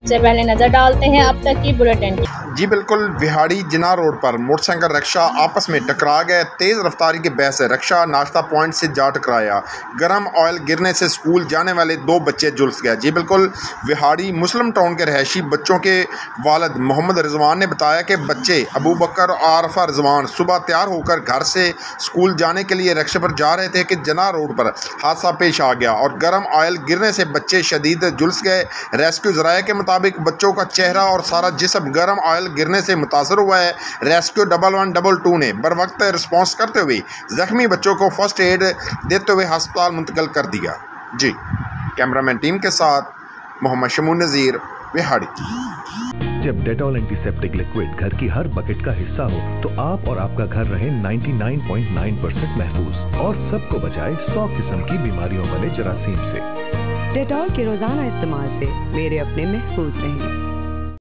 से पहले नजर डालते हैं अब तक की बुलेटिन। जी बिल्कुल, बिहाड़ी जिना रोड पर मोटरसाइकिल रिक्शा आपस में टकरा गए। तेज़ रफ्तारी के बहस से रिक्शा नाश्ता पॉइंट से जा टकराया। गर्म ऑयल गिरने से स्कूल जाने वाले 2 बच्चे झुलस गए। जी बिल्कुल, बिहाड़ी मुस्लिम टाउन के रहायशी बच्चों के वालिद मोहम्मद रिजवान ने बताया कि बच्चे अबू बकर और आरफा रिजवान सुबह तैयार होकर घर से स्कूल जाने के लिए रिक्शे पर जा रहे थे कि जिना रोड पर हादसा पेश आ गया और गर्म ऑयल गिरने से बच्चे शदीद झुलस गए। रेस्क्यू ज़राए के मुताबिक बच्चों का चेहरा और सारा जिस्म गर्म ऑयल गिरने से मुतासर हुआ है। रेस्क्यू 1122 ने बर वक्त रिस्पॉन्स करते हुए जख्मी बच्चों को फर्स्ट एड देते हुए अस्पताल मुंतकिल कर दिया। जी, कैमरामैन टीम के साथ मोहम्मद शमून नज़ीर, बिहाड़ी। जब डेटॉल एंटीसेप्टिक लिक्विड घर की हर बकेट का हिस्सा हो तो आप और आपका घर रहे 99.9% महफूज और सबको बचाए 100 किस्म की बीमारियों वाले जरासीम से। डेटॉल के रोजाना इस्तेमाल से मेरे अपने महफूज रहेंगे।